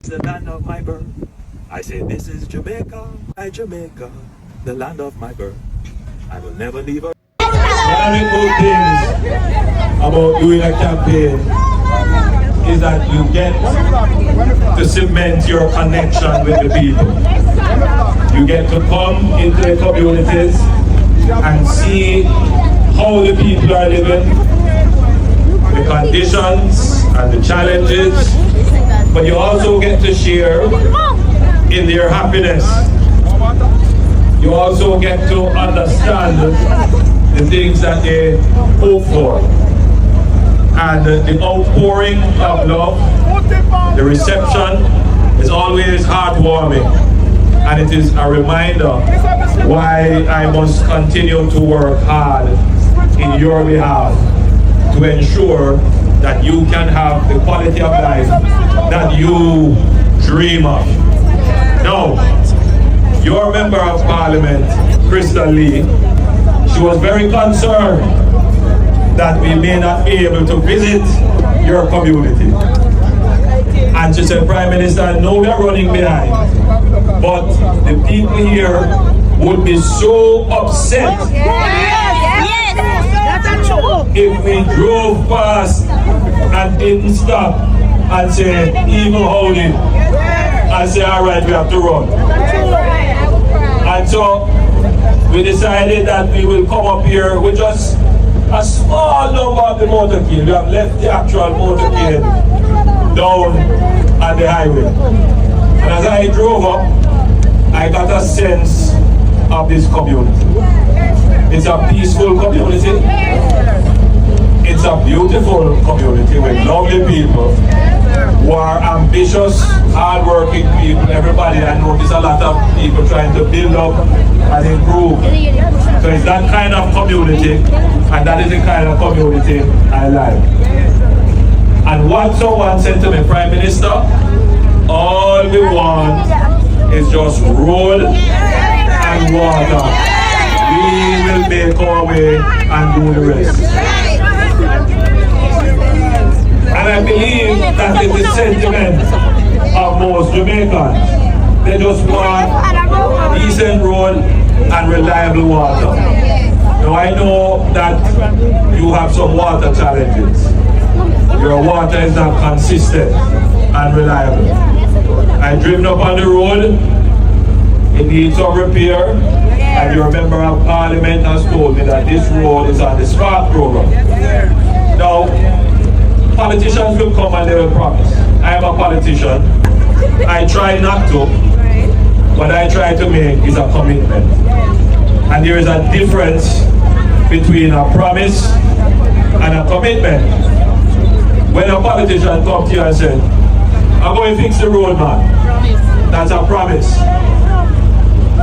The land of my birth. I say this is Jamaica, Jamaica, the land of my birth. I will never leave her. One of the good things about doing a campaign is that you get to cement your connection with the people. You get to come into the communities and see how the people are living, the conditions and the challenges, but you also get to share in their happiness. You also get to understand the things that they hope for. And the outpouring of love, the reception is always heartwarming. And it is a reminder why I must continue to work hard in your behalf to ensure that you can have the quality of life that you dream of. Now, your Member of Parliament, Crystal Lee, she was very concerned that we may not be able to visit your community. And she said, Prime Minister, no, we are running behind. But the people here would be so upset if we drove past and didn't stop and say, even howdy, and say, all right, we have to run. And so we decided that we will come up here with just a small number of the motorcade. We have left the actual motorcade down on the highway. And as I drove up, I got a sense of this community. It's a peaceful community. It's a beautiful community with lovely people who are ambitious, hard-working people. Everybody, I notice a lot of people trying to build up and improve. So it's that kind of community, and that is the kind of community I like. And what someone said to me, Prime Minister, all we want is just road and water. We will make our way and do the rest. And I believe that is the sentiment of most Jamaicans. They just want decent road and reliable water. Now I know that you have some water challenges. Your water is not consistent and reliable. I driven up on the road, it needs some repair, and your Member of Parliament has told me that this road is on the SPARK program. Now, politicians will come and they will promise. I am a politician. I try not to, but I try to make is a commitment. And there is a difference between a promise and a commitment. When a politician comes to you and says, I'm going to fix the road, man, that's a promise.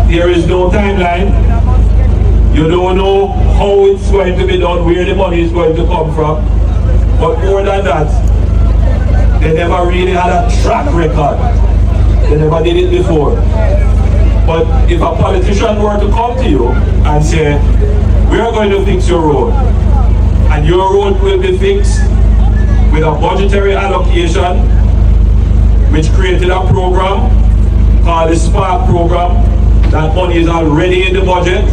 There is no timeline. You don't know how it's going to be done, where the money is going to come from. But more than that, they never really had a track record. They never did it before. But if a politician were to come to you and say, we are going to fix your road, and your road will be fixed with a budgetary allocation, which created a program called the SPARK program. That money is already in the budget.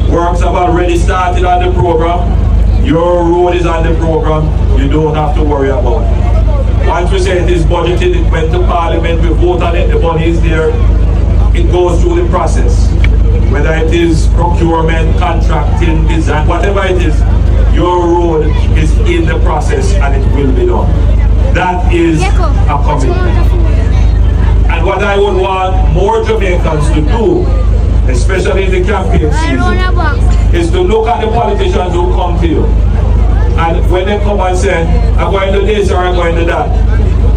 Works have already started on the program. Your road is on the program. You don't have to worry about it. Once we say it is budgeted, it went to Parliament, we vote on it, the money is there. It goes through the process. Whether it is procurement, contracting, design, whatever it is, your road is in the process and it will be done. That is a commitment. And what I would want more Jamaicans to do, especially in the campaign season, is to look at the politicians who come to you. And when they come and say, I'm going to this or I'm going to that,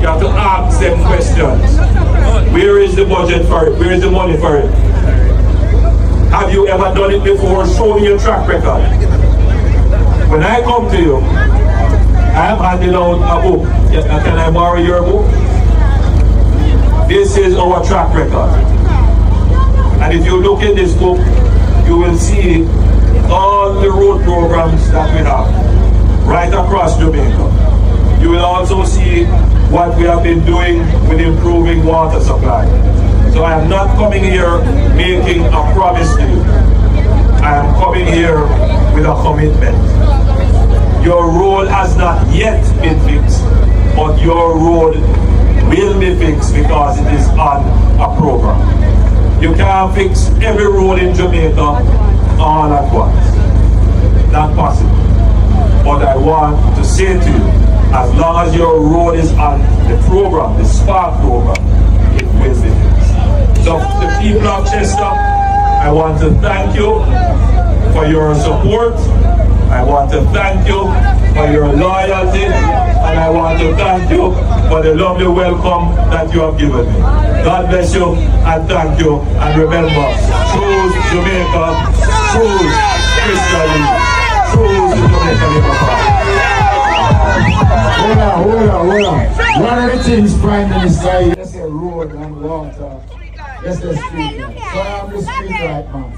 you have to ask them questions. Where is the budget for it? Where is the money for it? Have you ever done it before? Show me your track record. When I come to you, I am handing out a book. Can I borrow your book? This is our track record. And if you look at this book, you will see all the road programs that we have right across Jamaica. You will also see what we have been doing with improving water supply. So I am not coming here making a promise to you. I am coming here with a commitment. Your road has not yet been fixed, but your road will be fixed because it is on a program. You can't fix every road in Jamaica all at once. Not possible. But I want to say to you, as long as your road is on the program, the SPARK program, it will be fixed. So the people of Chester, I want to thank you for your support. I want to thank you for your loyalty, and I want to thank you for the lovely welcome that you have given me. God bless you and thank you, and remember, choose Jamaica, choose Christian, choose the Jamaica Labour Party. Hold on. One of the things Prime Minister, that's a road and water. That's the street light. So I am the street light man.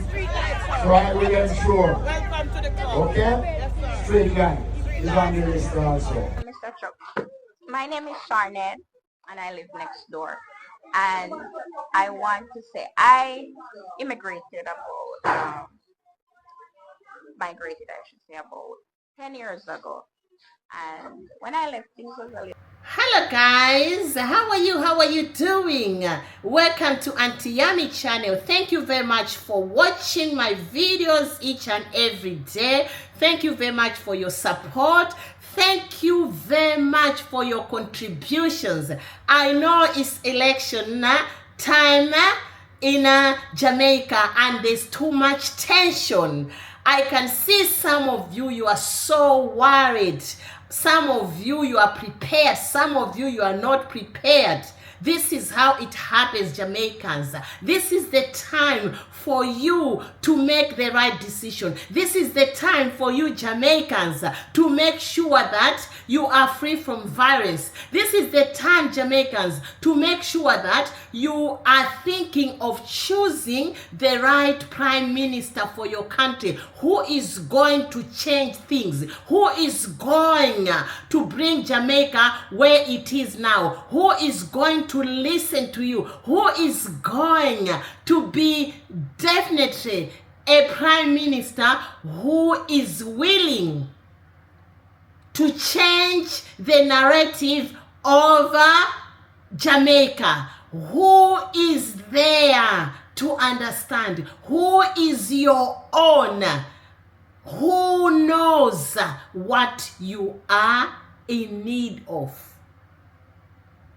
So I will ensure. Okay? Street light is on the list also. Mr. Chuck, my name is Charnette and I live next door. And I want to say I immigrated migrated I should say about 10 years ago. And when I left, things was a little. Hello guys, how are you doing? Welcome to Auntie Yummy channel. Thank you very much for watching my videos each and every day. Thank you very much for your support. Thank you very much for your contributions. I know it's election time in Jamaica and there's too much tension. I can see some of you are so worried. Some of you are prepared. Some of you are not prepared. This is how it happens, Jamaicans. This is the time for you to make the right decision. This is the time for you, Jamaicans, to make sure that you are free from virus. This is the time, Jamaicans, to make sure that you are thinking of choosing the right prime minister for your country, who is going to change things, who is going to bring Jamaica where it is now, who is going to listen to you, who is going to be definitely a prime minister who is willing to change the narrative of Jamaica, who is there to understand, who is your own, who knows what you are in need of.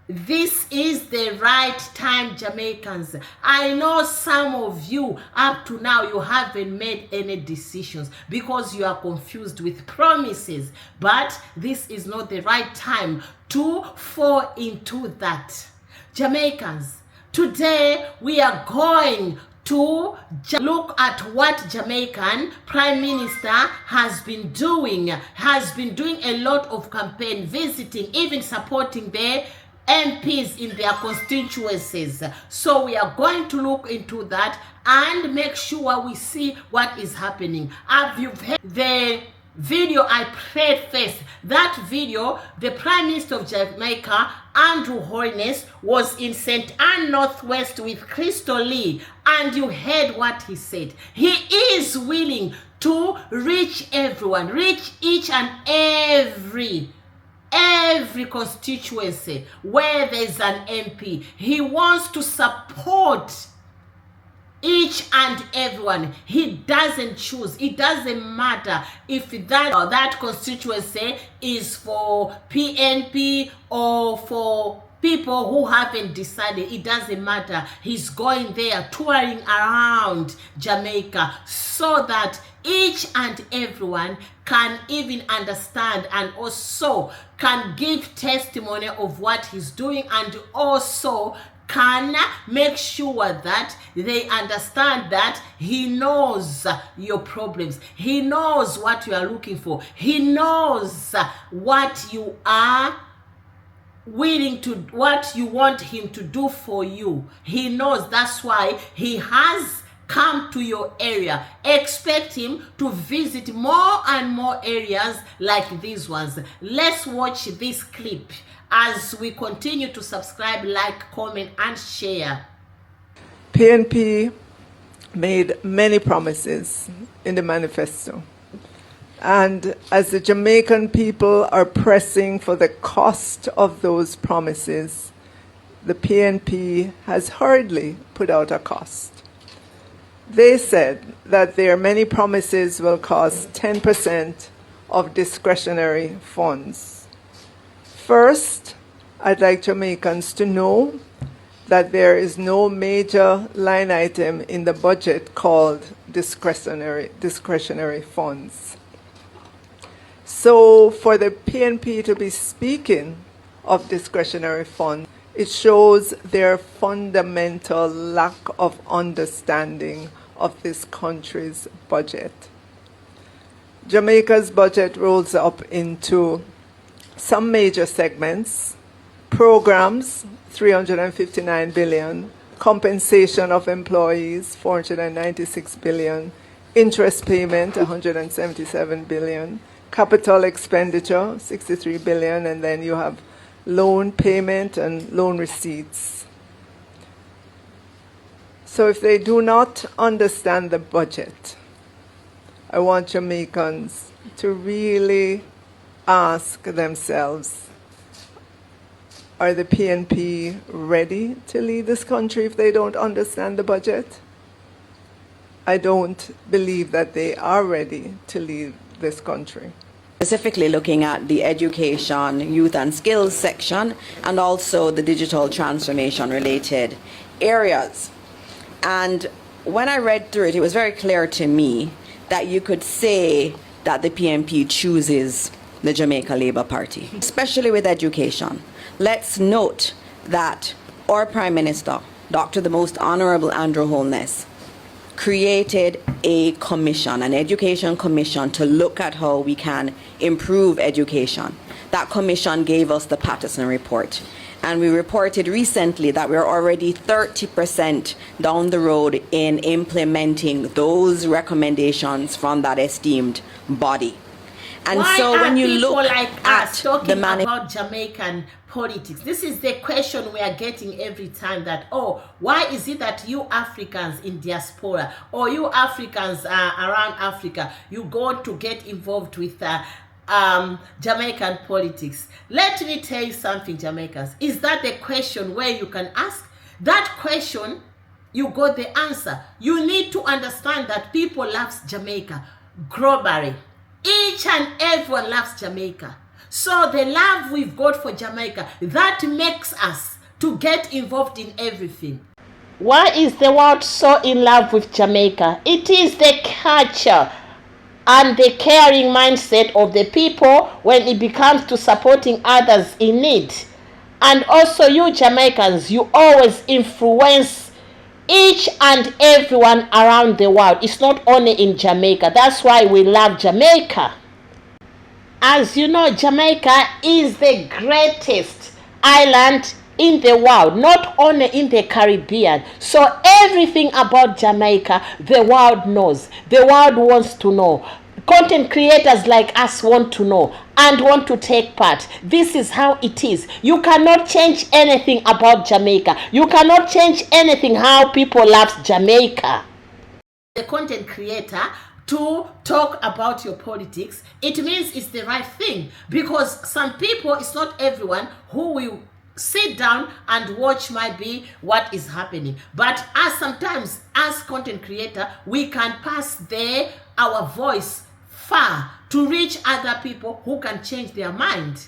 This is the right time, Jamaicans. I know some of you up to now you haven't made any decisions because you are confused with promises, but this is not the right time to fall into that. Jamaicans, today we are going to look at what Jamaican Prime Minister has been doing a lot of campaign, visiting, even supporting the MPs in their constituencies. So we are going to look into that and make sure we see what is happening. Have you heard the video I played first? That video, the Prime Minister of Jamaica, Andrew Holness, was in St. Ann Northwest with Crystal Lee, and you heard what he said. He is willing to reach everyone, reach each and every constituency where there's an MP. He wants to support each and everyone. He doesn't choose. It doesn't matter if that constituency is for PNP or for people who haven't decided. It doesn't matter. He's going there, touring around Jamaica, so that each and everyone can even understand and also can give testimony of what he's doing, and also can make sure that they understand that he knows your problems. He knows what you are looking for. He knows what you are willing to, what you want him to do for you. He knows. That's why he has come to your area. Expect him to visit more and more areas like these ones. Let's watch this clip as we continue to subscribe, like, comment, and share. PNP made many promises in the manifesto. And as the Jamaican people are pressing for the cost of those promises, the PNP has hurriedly put out a cost. They said that their many promises will cost 10% of discretionary funds. First, I'd like Jamaicans to know that there is no major line item in the budget called discretionary funds. So for the PNP to be speaking of discretionary funds, it shows their fundamental lack of understanding of this country's budget. Jamaica's budget rolls up into some major segments: programs, 359 billion, compensation of employees, 496 billion, interest payment, 177 billion, capital expenditure, 63 billion, and then you have loan payment and loan receipts. So if they do not understand the budget, I want Jamaicans to really ask themselves, are the PNP ready to lead this country if they don't understand the budget? I don't believe that they are ready to lead this country. Specifically looking at the education, youth and skills section, and also the digital transformation related areas. And when I read through it, it was very clear to me that you could say that the PNP chooses the Jamaica Labour Party, especially with education. Let's note that our Prime Minister, Dr. the Most Honorable Andrew Holness, created a commission, an education commission, to look at how we can improve education. That commission gave us the Patterson report. And we reported recently that we're already 30% down the road in implementing those recommendations from that esteemed body. And Why so when you people look like at us talking the about Jamaican politics, this is the question we are getting every time, that, oh, why is it that you Africans in diaspora or you Africans around Africa, you go to get involved with Jamaican politics? Let me tell you something, Jamaicans. Is that the question where you can ask that question? You got the answer. You need to understand that people love Jamaica globally. Each and everyone loves Jamaica. So the love we've got for Jamaica, that makes us to get involved in everything. Why is the world so in love with Jamaica? It is the culture and the caring mindset of the people when it becomes to supporting others in need. And also you Jamaicans, you always influence each and everyone around the world. It's not only in Jamaica. That's why we love Jamaica. As you know, Jamaica is the greatest island in the world, not only in the Caribbean. So everything about Jamaica, the world knows. The world wants to know. Content creators like us want to know and want to take part. This is how it is. You cannot change anything about Jamaica. You cannot change anything how people love Jamaica. The content creator to talk about your politics, it means it's the right thing, because some people, it's not everyone who will sit down and watch might be what is happening. But as sometimes as content creator, we can pass our voice far to reach other people who can change their mind.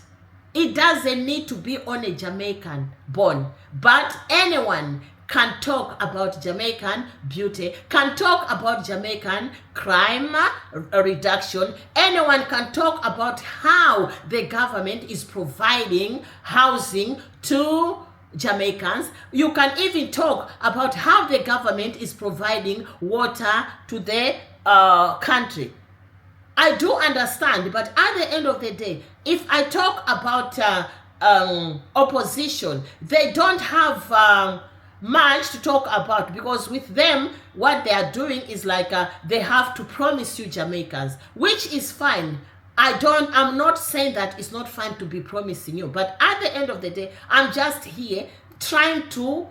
It doesn't need to be only Jamaican born, but anyone can talk about Jamaican beauty, can talk about Jamaican crime reduction. Anyone can talk about how the government is providing housing to Jamaicans. You can even talk about how the government is providing water to the country. I do understand, but at the end of the day, if I talk about opposition, they don't have much to talk about, because with them, what they are doing is like they have to promise you Jamaicans, which is fine. I'm not saying that it's not fun to be promising you, but at the end of the day, I'm just here trying to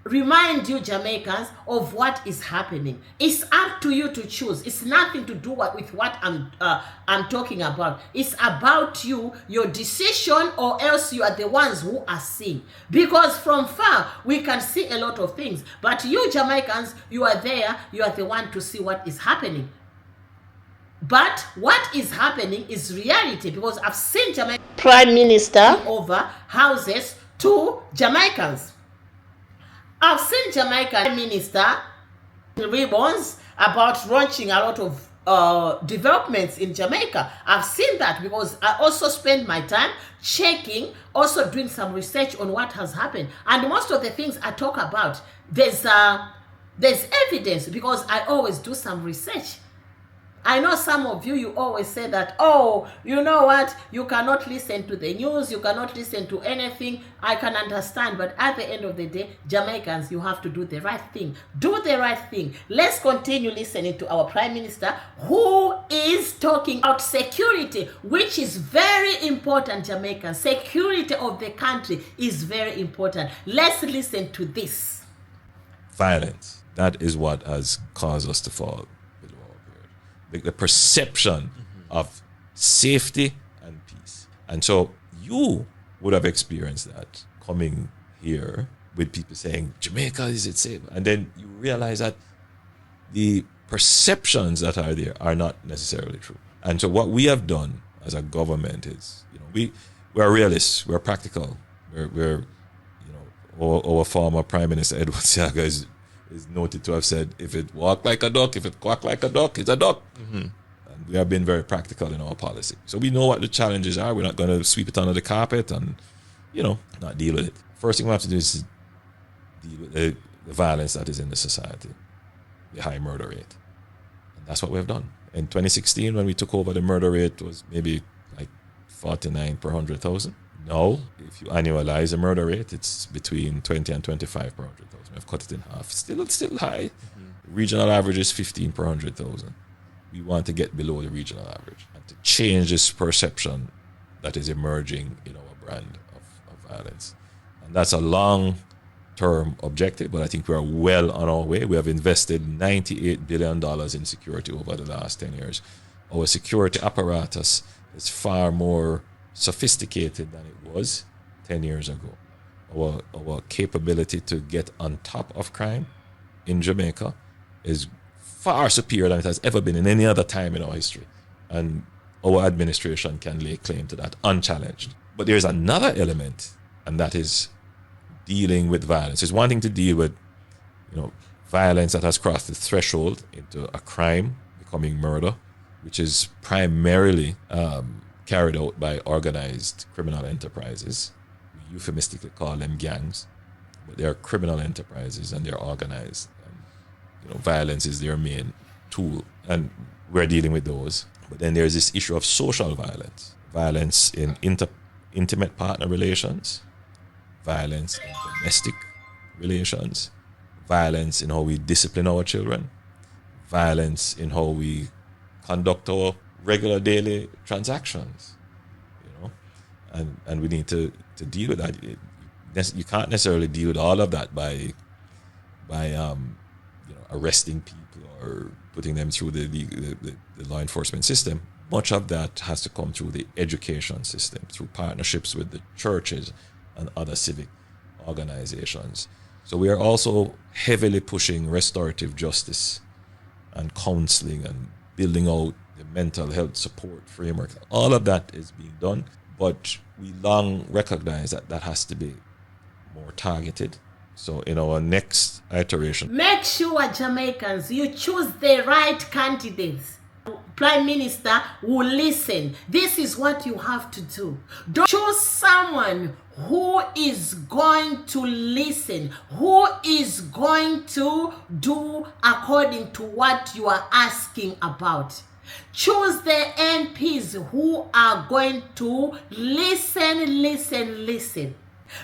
remind you Jamaicans of what is happening. It's up to you to choose. It's nothing to do with what I'm talking about. It's about you, your decision, or else you are the ones who are seeing. Because from far we can see a lot of things, but you Jamaicans, you are there, you are the one to see what is happening. But what is happening is reality, because I've seen Jamaican Prime Minister over houses to Jamaicans. I've seen Jamaican Prime Minister ribbons about launching a lot of developments in Jamaica. I've seen that because I also spend my time checking, also doing some research on what has happened. And most of the things I talk about, there's evidence, because I always do some research. I know some of you always say that, oh, you know what, you cannot listen to the news, you cannot listen to anything. I can understand, but at the end of the day, Jamaicans, you have to do the right thing. Do the right thing. Let's continue listening to our Prime Minister, who is talking about security, which is very important, Jamaicans. Security of the country is very important. Let's listen to this. Violence. That is what has caused us to fall. The perception of safety and peace. And so you would have experienced that coming here with people saying, Jamaica, is it safe? And then you realize that the perceptions that are there are not necessarily true. And so what we have done as a government is, we're realists, we're practical. We're our former Prime Minister Edward Siaga is noted to have said, if it walk like a duck, if it quack like a duck, it's a duck. And we have been very practical in our policy. So we know what the challenges are. We're not going to sweep it under the carpet and, not deal with it. First thing we have to do is deal with the violence that is in the society, the high murder rate. And that's what we've done. In 2016, when we took over, the murder rate was maybe like 49 per 100,000. Now, if you annualize the murder rate, it's between 20 and 25 per 100,000. We've cut it in half. Still high. Regional average is 15 per 100,000. We want to get below the regional average and to change this perception that is emerging in our brand of violence. And that's a long-term objective, but I think we are well on our way. We have invested $98 billion in security over the last 10 years. Our security apparatus is far more sophisticated than it was 10 years ago. Our capability to get on top of crime in Jamaica is far superior than it has ever been in any other time in our history. And our administration can lay claim to that unchallenged. But there's another element, and that is dealing with violence. It's one thing to deal with, violence that has crossed the threshold into a crime, becoming murder, which is primarily carried out by organized criminal enterprises. We euphemistically call them gangs, but they are criminal enterprises and they're organized. And, violence is their main tool, and we're dealing with those. But then there's this issue of social violence, violence in intimate partner relations, violence in domestic relations, violence in how we discipline our children, violence in how we conduct our regular daily transactions, and we need to deal with that. You can't necessarily deal with all of that by arresting people or putting them through the law enforcement system. Much of that has to come through the education system, through partnerships with the churches and other civic organizations. So we are also heavily pushing restorative justice and counseling and building out the mental health support framework. All of that is being done, but we long recognize that has to be more targeted. So in our next iteration, make sure Jamaicans, you choose the right candidates. Prime Minister will listen. This is what you have to do. Don't choose someone who is going to listen, who is going to do according to what you are asking about. Choose the MPs who are going to listen.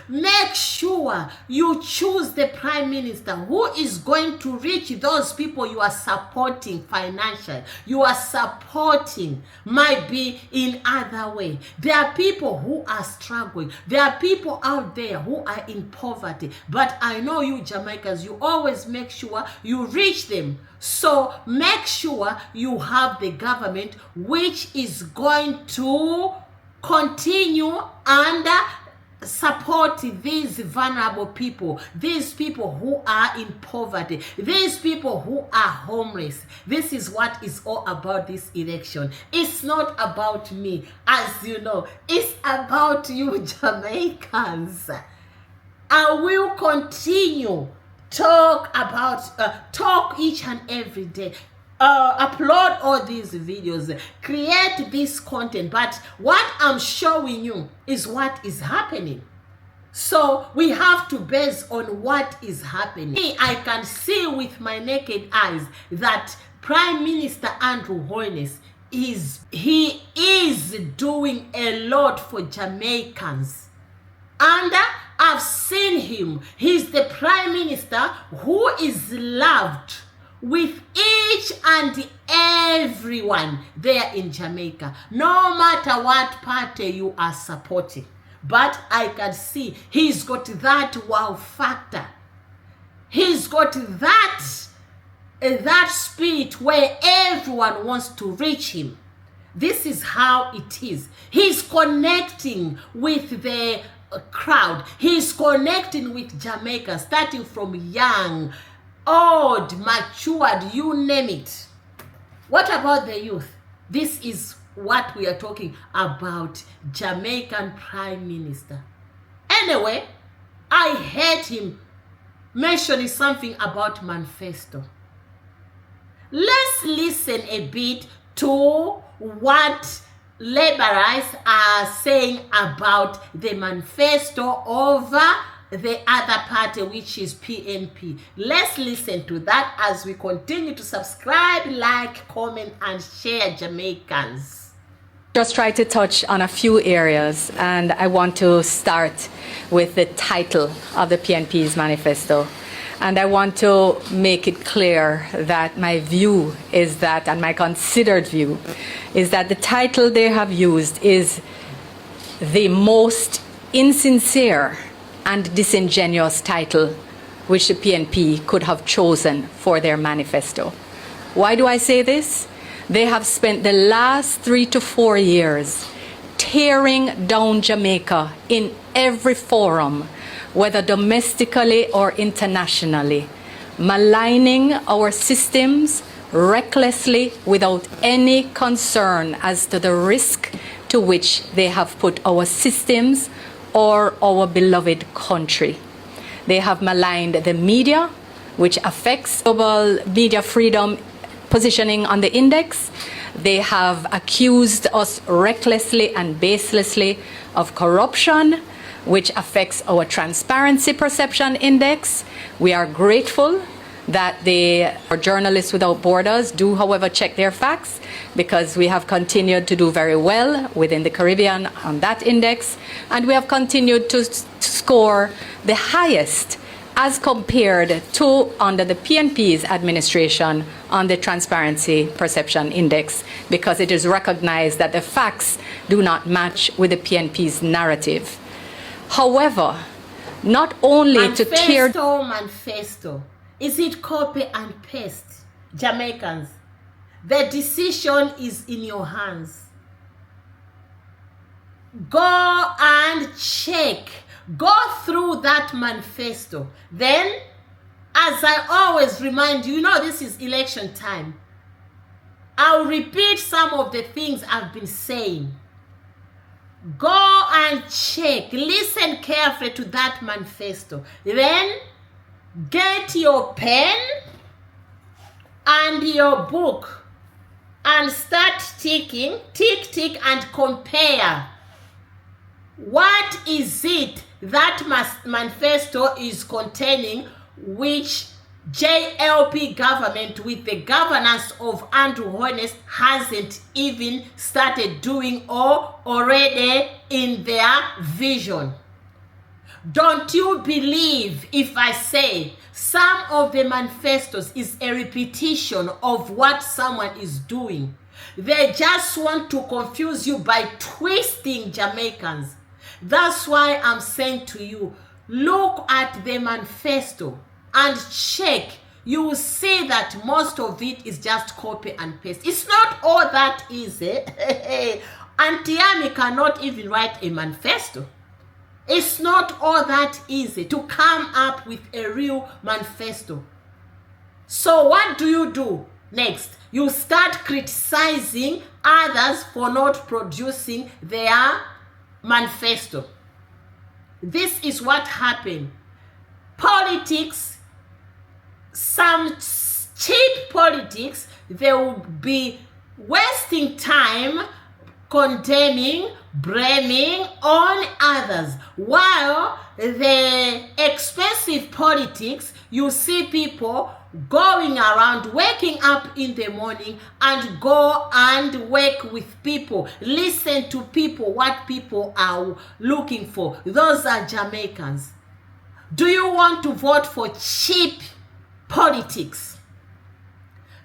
Make sure you choose the prime minister who is going to reach those people you are supporting financially. You are supporting might be in other way. There are people who are struggling. There are people out there who are in poverty. But I know you Jamaicans, you always make sure you reach them. So make sure you have the government which is going to continue and support these vulnerable people, these people who are in poverty, these people who are homeless. This is what is all about this election. It's not about me, as you know. It's about you Jamaicans. I will continue talk each and every day. Upload all these videos, create this content, but what I'm showing you is what is happening. So we have to base on what is happening. I can see with my naked eyes that Prime Minister Andrew Holness is doing a lot for Jamaicans. And I've seen him. He's the Prime Minister who is loved with each and everyone there in Jamaica, no matter what party you are supporting. But I can see he's got that wow factor. He's got that spirit where everyone wants to reach him. This is how it is. He's connecting with the crowd. He's connecting with Jamaica, starting from young, old, matured, you name it. What about the youth? This is what we are talking about, Jamaican Prime Minister. Anyway, I heard him mentioning something about manifesto. Let's listen a bit to what laborers are saying about the manifesto over the other party, which is PNP. Let's listen to that as we continue to subscribe, like, comment, and share, Jamaicans. Just try to touch on a few areas, and I want to start with the title of the PNPs Manifesto. And I want to make it clear that my view is that, and my considered view, is that the title they have used is the most insincere and disingenuous title which the PNP could have chosen for their manifesto. Why do I say this? They have spent the last 3 to 4 years tearing down Jamaica in every forum, whether domestically or internationally, maligning our systems recklessly without any concern as to the risk to which they have put our systems or our beloved country. They have maligned the media, which affects global media freedom positioning on the index. They have accused us recklessly and baselessly of corruption, which affects our transparency perception index. We are grateful that our Journalists Without Borders do, however, check their facts, because we have continued to do very well within the Caribbean on that index, and we have continued to score the highest as compared to under the PNP's administration on the Transparency Perception Index, because it is recognized that the facts do not match with the PNP's narrative. However, not only to tear... Manifesto. Is it copy and paste? Jamaicans, the decision is in your hands. Go and check. Go through that manifesto. Then, as I always remind you, this is election time. I'll repeat some of the things I've been saying. Go and check. Listen carefully to that manifesto. Then, get your pen and your book and start ticking, tick, and compare. What is it that manifesto is containing, which JLP government with the governance of Andrew Holness hasn't even started doing or already in their vision? Don't you believe if I say some of the manifestos is a repetition of what someone is doing? They just want to confuse you by twisting Jamaicans. That's why I'm saying to you, look at the manifesto and check. You will see that most of it is just copy and paste. It's not all that easy. Auntie Yummy cannot even write a manifesto. It's not all that easy to come up with a real manifesto. So what do you do next? You start criticizing others for not producing their manifesto. This is what happened. Politics, some cheap politics, they will be wasting time condemning, blaming on others, while the expensive politics, you see people going around, waking up in the morning and go and work with people, listen to people, what people are looking for. Those are Jamaicans. Do you want to vote for cheap politics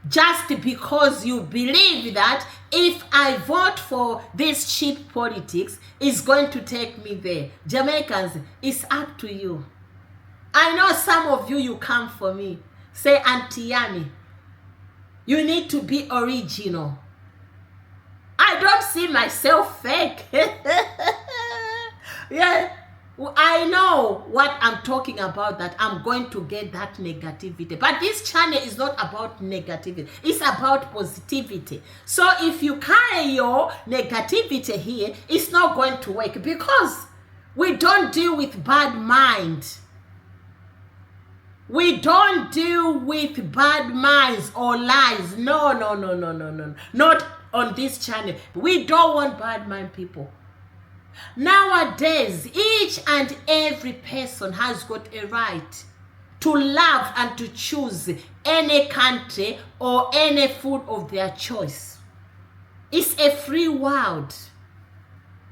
just because you believe that if I vote for this cheap politics, it's going to take me there? Jamaicans, it's up to you. I know some of you come for me. Say, Auntie Yummy, you need to be original. I don't see myself fake. Yeah, I know what I'm talking about, that I'm going to get that negativity. But this channel is not about negativity. It's about positivity. So if you carry your negativity here, it's not going to work, because we don't deal with bad mind. We don't deal with bad minds or lies. No. Not on this channel. We don't want bad mind people. Nowadays, each and every person has got a right to love and to choose any country or any food of their choice. It's a free world.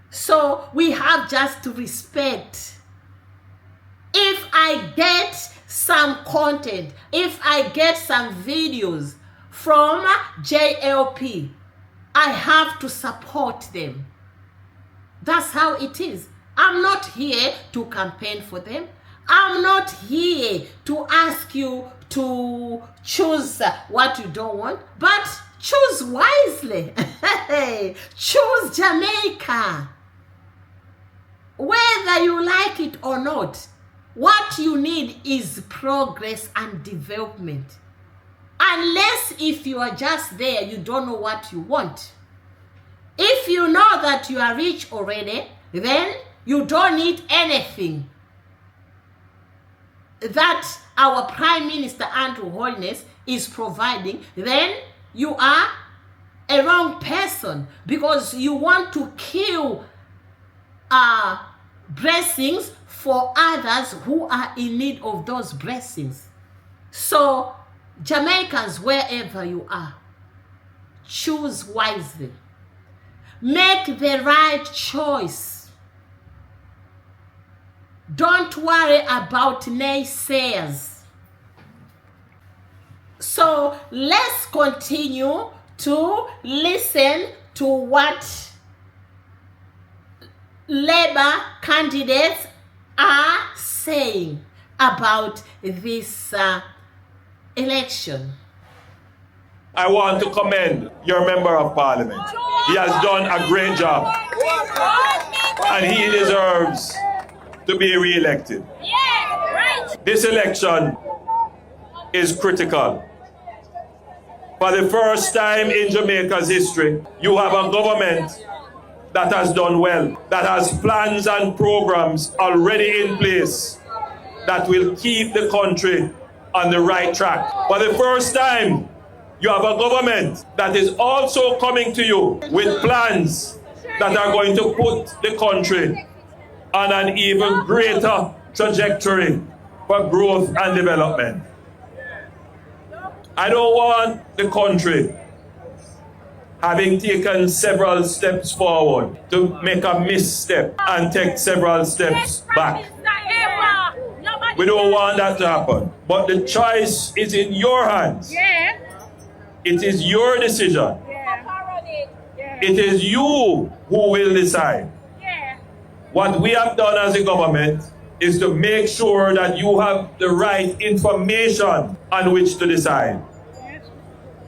So we have just to respect. If I get some content, if I get some videos from JLP, I have to support them. That's how it is. I'm not here to campaign for them. I'm not here to ask you to choose what you don't want, but choose wisely. Choose Jamaica. Whether you like it or not, what you need is progress and development. Unless if you are just there, you don't know what you want. If you know that you are rich already, then you don't need anything that our Prime Minister Andrew Holness is providing. Then you are a wrong person, because you want to kill blessings for others who are in need of those blessings. So Jamaicans, wherever you are, choose wisely. Make the right choice. Don't worry about naysayers. So let's continue to listen to what Labour candidates are saying about this election. I want to commend your Member of Parliament. He has done a great job. And he deserves to be re-elected. This election is critical. For the first time in Jamaica's history, you have a government that has done well, that has plans and programs already in place that will keep the country on the right track. For the first time, you have a government that is also coming to you with plans that are going to put the country on an even greater trajectory for growth and development. I don't want the country, having taken several steps forward, to make a misstep and take several steps back. We don't want that to happen. But the choice is in your hands. Yeah. It is your decision. Yeah. It is you who will decide. Yeah. What we have done as a government is to make sure that you have the right information on which to decide.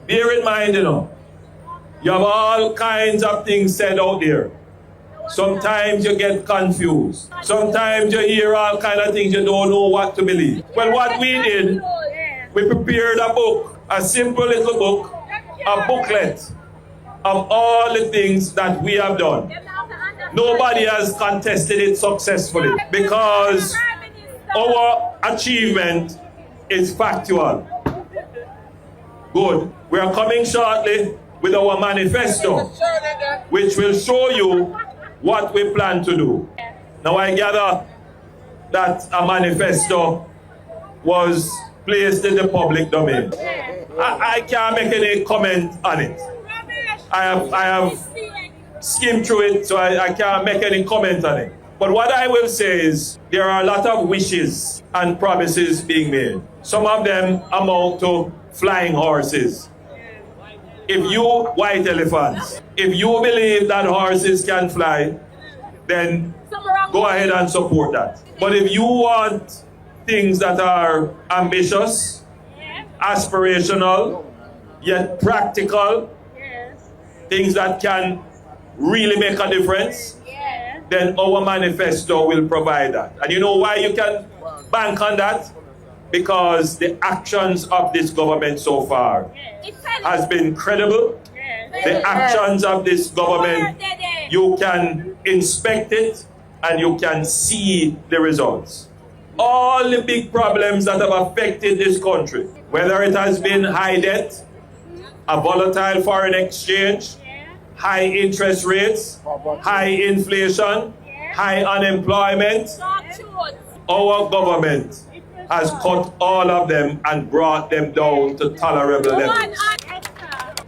Bear in mind, you have all kinds of things said out there. Sometimes you get confused. Sometimes you hear all kinds of things you don't know what to believe. Well, what we did, we prepared a book, a simple little book, a booklet of all the things that we have done. Nobody has contested it successfully because our achievement is factual. Good. We are coming shortly with our manifesto, which will show you what we plan to do. Now I gather that a manifesto was placed in the public domain. I can't make any comment on it. I have skimmed through it, so I can't make any comment on it. But what I will say is there are a lot of wishes and promises being made. Some of them amount to flying horses. If you, white elephants, if you believe that horses can fly, then go ahead and support that. But if you want things that are ambitious, aspirational, yet practical, things that can really make a difference, then our manifesto will provide that. And you know why you can bank on that? Because the actions of this government so far has been credible. The actions of this government, you can inspect it and you can see the results. All the big problems that have affected this country, whether it has been high debt, a volatile foreign exchange, high interest rates, high inflation, high unemployment, our government has cut all of them and brought them down to tolerable levels.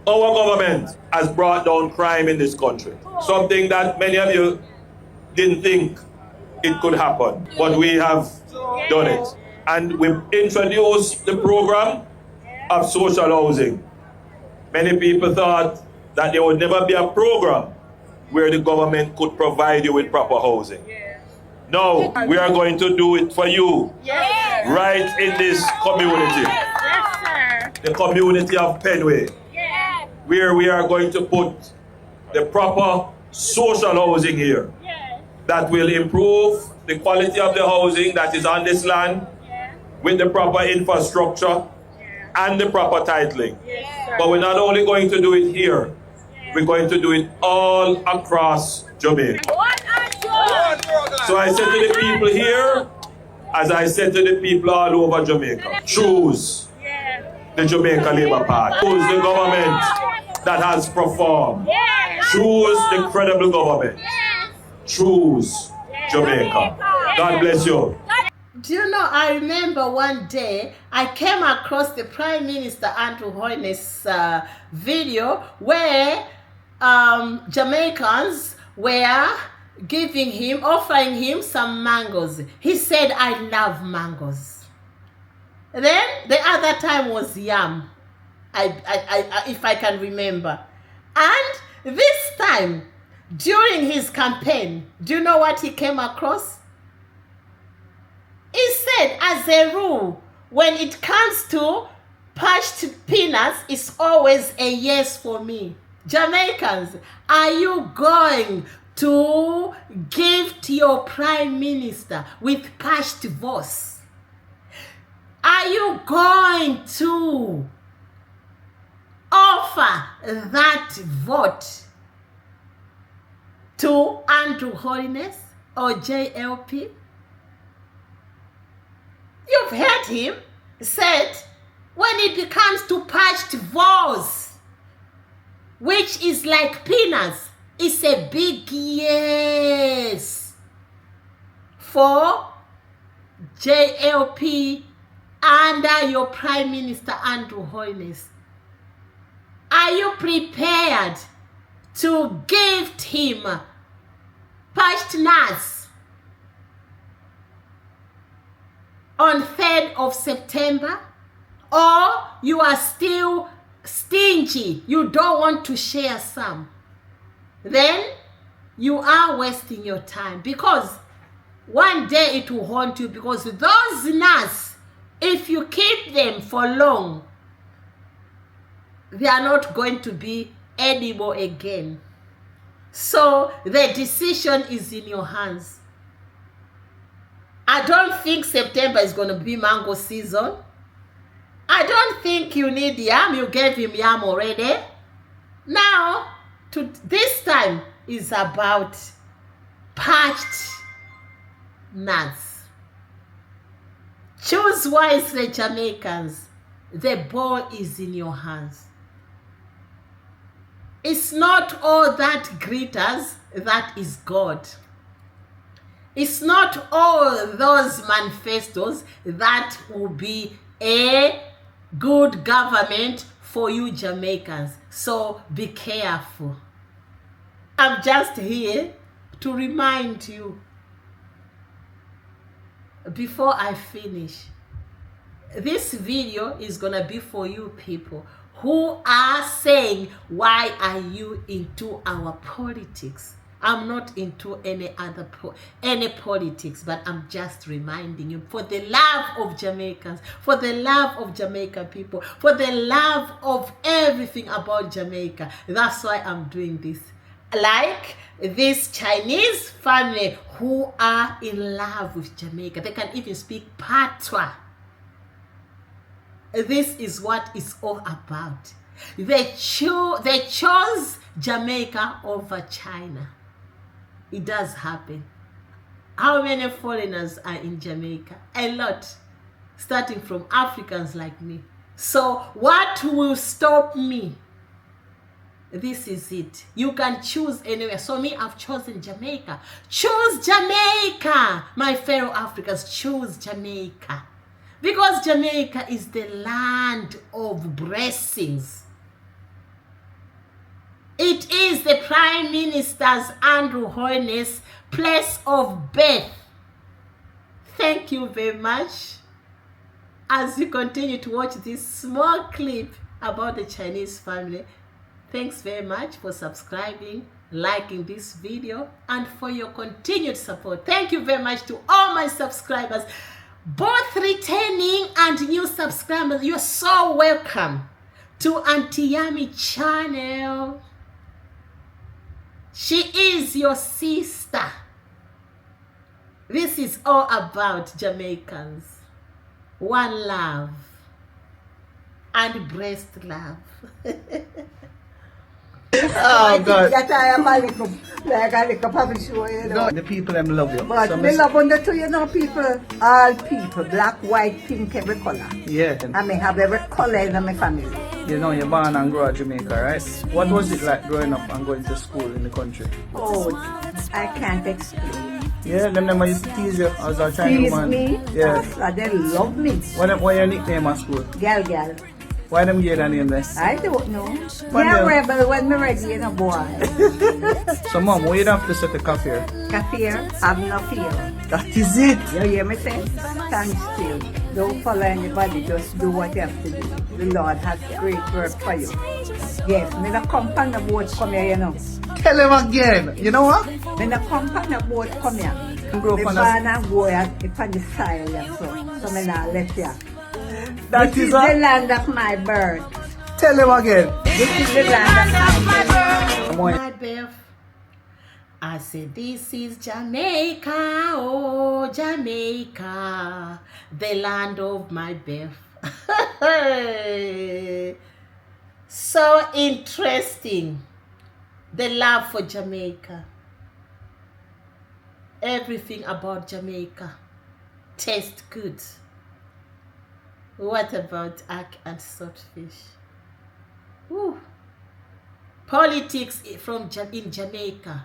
Our government has brought down crime in this country, something that many of you didn't think it could happen, but we have done it. And we've introduced the program of social housing. Many people thought that there would never be a program where the government could provide you with proper housing. No, we are going to do it for you, right in this community, the community of Penway, where we are going to put the proper social housing here that will improve the quality of the housing that is on this land with the proper infrastructure and the proper titling. But we're not only going to do it here, we're going to do it all across Jamaica. So I said to the people here, as I said to the people all over Jamaica, choose the Jamaica Labour Party. Choose the government that has performed. Choose the credible government. Choose Jamaica. God bless you. Do you know, I remember one day I came across the Prime Minister Andrew Hoyne's video where Jamaicans were offering him some mangoes. He said, I love mangoes. Then the other time was yam, if I can remember. And this time, during his campaign, do you know what he came across? He said, as a rule, when it comes to parched peanuts, it's always a yes for me. Jamaicans, are you going to give to your Prime Minister with parched votes? Are you going to offer that vote to Andrew Holiness or JLP? You've heard him said, when it comes to parched votes, which is like peanuts, it's a big yes for JLP under your Prime Minister Andrew Holiness. Are you prepared to gift him parched nuts on 3rd of September, or you are still stingy, you don't want to share some, then you are wasting your time, because one day it will haunt you, because those nuts, if you keep them for long, they are not going to be edible again. So the decision is in your hands. I don't think September is going to be mango season. I don't think you need yam. You gave him yam already. Now, this time is about parched nuts. Choose wisely, Jamaicans. The ball is in your hands. It's not all that glitters that is God. It's not all those manifestos that will be a good government for you Jamaicans. So be careful. I'm just here to remind you before I finish. This video is gonna be for you people who are saying, why are you into our politics? I'm not into any other politics, but I'm just reminding you, for the love of Jamaicans, for the love of Jamaican people, for the love of everything about Jamaica. That's why I'm doing this. Like this Chinese family who are in love with Jamaica. They can even speak patois. This is what it's all about. They chose Jamaica over China. It does happen. How many foreigners are in Jamaica? A lot. Starting from Africans like me. So what will stop me? This is it. You can choose anywhere. So me, I've chosen Jamaica. Choose Jamaica. My fellow Africans, choose Jamaica. Because Jamaica is the land of blessings. It is the Prime Minister's Andrew Hoynes' place of birth. Thank you very much. As you continue to watch this small clip about the Chinese family, thanks very much for subscribing, liking this video, and for your continued support. Thank you very much to all my subscribers, both returning and new subscribers. You're so welcome to Auntie Yummy channel. She is your sister. This is all about Jamaicans. One love and breast love. Oh God. No, the people them love you. But so me love on the two, you know, people, all people, black, white, pink, every color. Yeah. I may have every color in my family. You know, you're born and grew up Jamaica, right? What was it like growing up and going to school in the country? Oh, I can't explain. Yeah, them used to tease you as a Chinese man. Me? Yeah. Oh, they love me. What your nickname at school? Gal. Why them gave that name there? I don't know. They're rebel when me ready, you know, boy. So mom, what you have to set the cafe? Cafe, have no fear. That is it. You hear me say? Stand still. Don't follow anybody, just do what you have to do. The Lord has great work for you. Yes, me no come on the boat come here, you know. Tell him again. You know what? Me no come on the boat come here. Me on born and go on the soil, yeah, so me not left here. That this is the land of my birth. Tell him again. This is the land of my birth. I said, this is Jamaica, oh Jamaica, the land of my birth. So interesting, the love for Jamaica. Everything about Jamaica tastes good. What about ack and saltfish? Ooh. Politics in Jamaica.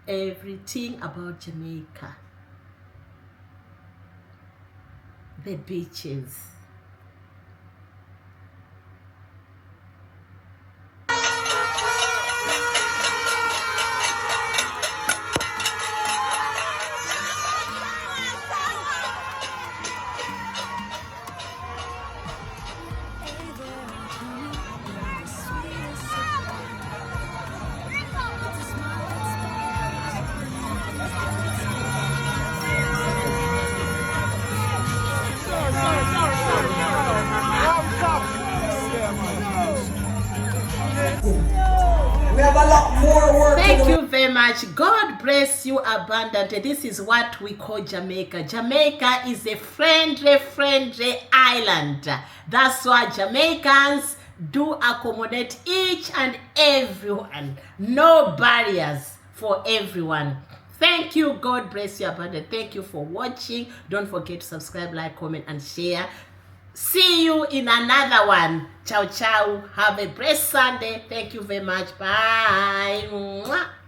Everything about Jamaica. The beaches. Thank you very much. God bless you abundantly. This is what we call Jamaica. Jamaica is a friendly island. That's why Jamaicans do accommodate each and everyone. No barriers for everyone. Thank you. God bless you abundantly. Thank you for watching. Don't forget to subscribe, like, comment, and share. See you in another one. Ciao, ciao. Have a blessed Sunday. Thank you very much. Bye. Mwah.